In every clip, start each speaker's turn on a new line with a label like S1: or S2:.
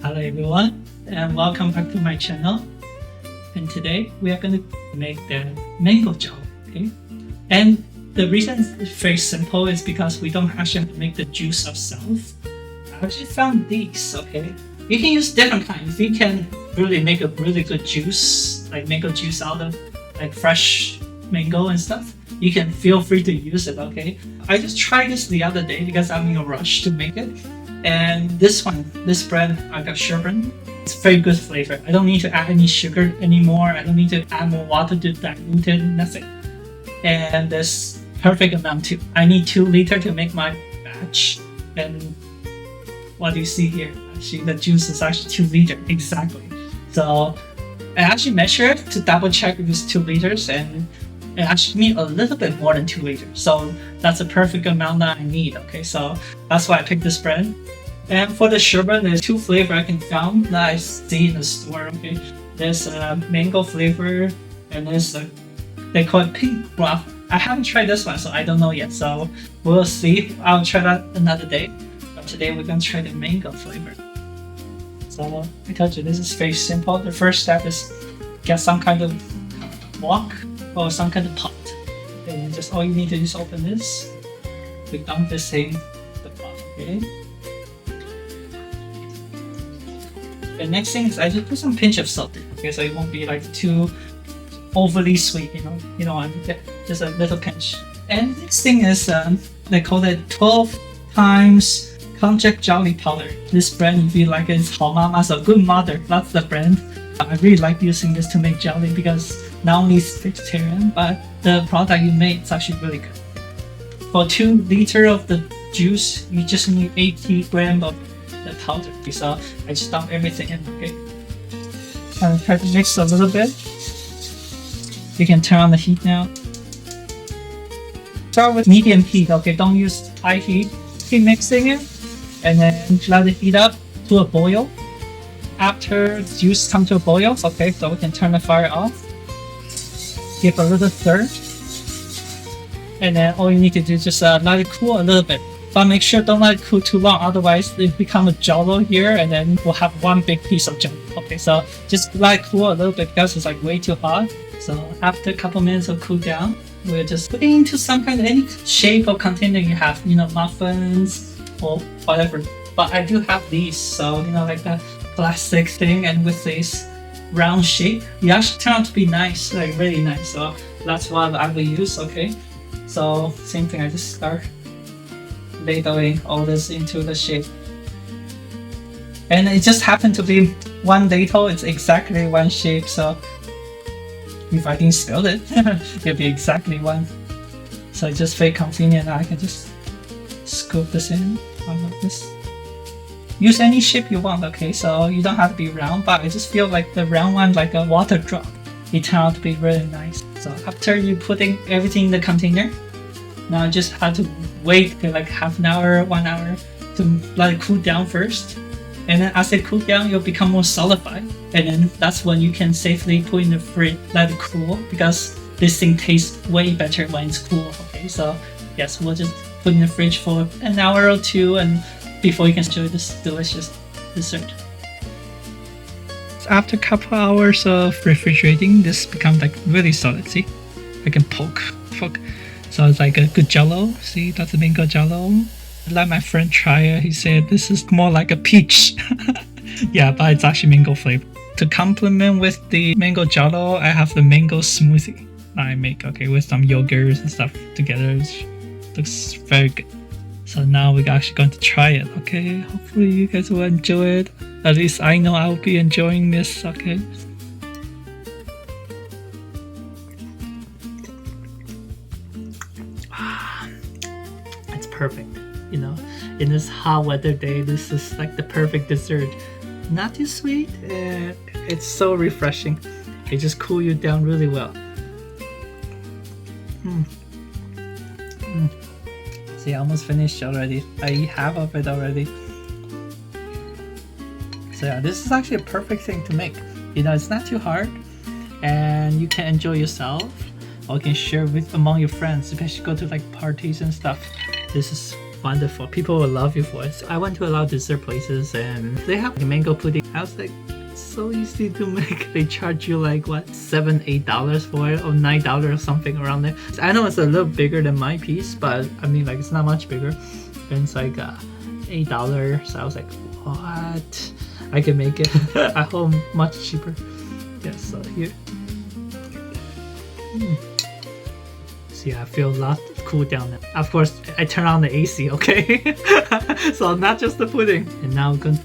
S1: Hello everyone and welcome back to my channel. And today we are going to make the mango gel, okay? And the reason it's very simple is because we don't actually have to make the juice ourselves. I actually found these, okay? You can use different kinds. You can really make a really good juice, like mango juice out of like fresh mango and stuff. You can feel free to use it, okay? I just tried this the other day because I'm in a rush to make it. And this brand, I got Sherbet. It's very good flavor. I don't need to add any sugar anymore. I don't need to add more water to dilute it, nothing. And this perfect amount too. I need 2 liters to make my batch. And what do you see here? Actually, the juice is actually 2 liters, exactly. So I actually measured to double check if it's 2 liters and it actually need a little bit more than 2 liters. So that's a perfect amount that I need, okay? So that's why I picked this brand. And for the sherbet, there's 2 flavors I can find that I see in the store, okay? There's a mango flavor and there's they call it pink Rafi. I haven't tried this one, so I don't know yet. So we'll see. I'll try that another day. But today we're gonna try the mango flavor. So I told you this is very simple. The first step is get some kind of wok or some kind of pot. And just all you need to do is open this. We dump this in the pot, okay? The next thing is I just put some pinch of salt in, okay, so it won't be like too overly sweet, you know. You don't want it, just a little pinch. And next thing is they call it 12 times Konjac jelly powder. This brand, if you like it, it's Hao Mama, so good mother. That's the brand. I really like using this to make jelly because not only it's vegetarian, but the product you make is actually really good. For 2 liters of the juice, you just need 80 grams of the powder. So I just dump everything in, okay? And try to mix a little bit. You can turn on the heat now. Start with medium heat, okay? Don't use high heat. Keep mixing it, and then let it heat up to a boil. After the juice comes to a boil, okay, so we can turn the fire off. Give a little stir, and then all you need to do is just let it cool a little bit. But make sure don't let it cool too long, otherwise it become a jello here, and then we'll have one big piece of jello. Okay, so just let it cool a little bit because it's like way too hot. So after a couple minutes of cool down, we'll just put it into some kind of any shape or container you have, you know, muffins or whatever. But I do have these, so you know, like that plastic thing, and with this round shape, it actually turned out to be nice, like really nice. So that's what I will use, okay? So same thing, I just start ladling all this into the shape. And it just happened to be one ladle, it's exactly one shape, so if I didn't spill it, it'll be exactly one. So it's just very convenient. I can just scoop this in like this. Use any shape you want, okay? So you don't have to be round, but I just feel like the round one, like a water drop, it turned out to be really nice. So after you putting everything in the container, now you just have to wait for like half an hour, 1 hour to let it cool down first. And then as it cools down, it'll become more solidified. And then that's when you can safely put in the fridge, let it cool, because this thing tastes way better when it's cool, okay? So yes, we'll just put in the fridge for an hour or 2 and before you can enjoy this delicious dessert. After a couple hours of refrigerating, this becomes like really solid. See, I can poke. So it's like a good jello. See, that's a mango jello. I let my friend try it. He said this is more like a peach. Yeah, but it's actually mango flavor. To complement with the mango jello, I have the mango smoothie that I make, okay, with some yogurts and stuff together. It looks very good. So now we're actually going to try it, okay? Hopefully you guys will enjoy it. At least I know I'll be enjoying this, okay? It's perfect, you know? In this hot weather day, this is like the perfect dessert. Not too sweet, it's so refreshing. It just cools you down really well. See, I almost finished already. I eat half of it already. So yeah, this is actually a perfect thing to make. You know, it's not too hard, and you can enjoy yourself, or you can share with among your friends, especially go to like parties and stuff. This is wonderful. People will love you for it. So I went to a lot of dessert places and they have mango pudding. I was like, it's so easy to make. They charge you like what, $7-8 for it, or $9 or something around there. So I know it's a little bigger than my piece, but I mean like it's not much bigger. And it's like $8. So I was like, what? I can make it at home much cheaper. Yeah, so here. So yeah, I feel a lot cool down there. Of course, I turn on the AC, okay? So not just the pudding. And now I'm gonna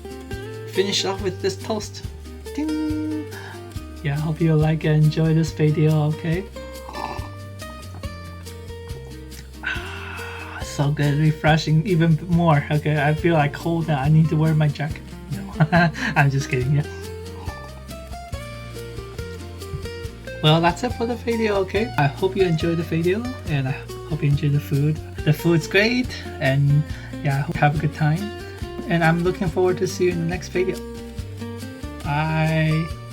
S1: finish off with this toast. Ding! Yeah, I hope you like and enjoy this video, okay? So good, refreshing even more. Okay, I feel like cold now. I need to wear my jacket. No, I'm just kidding, yeah. Well, that's it for the video, okay? I hope you enjoyed the video and I hope you enjoyed the food. The food's great and yeah, I hope you have a good time. And I'm looking forward to see you in the next video. Bye!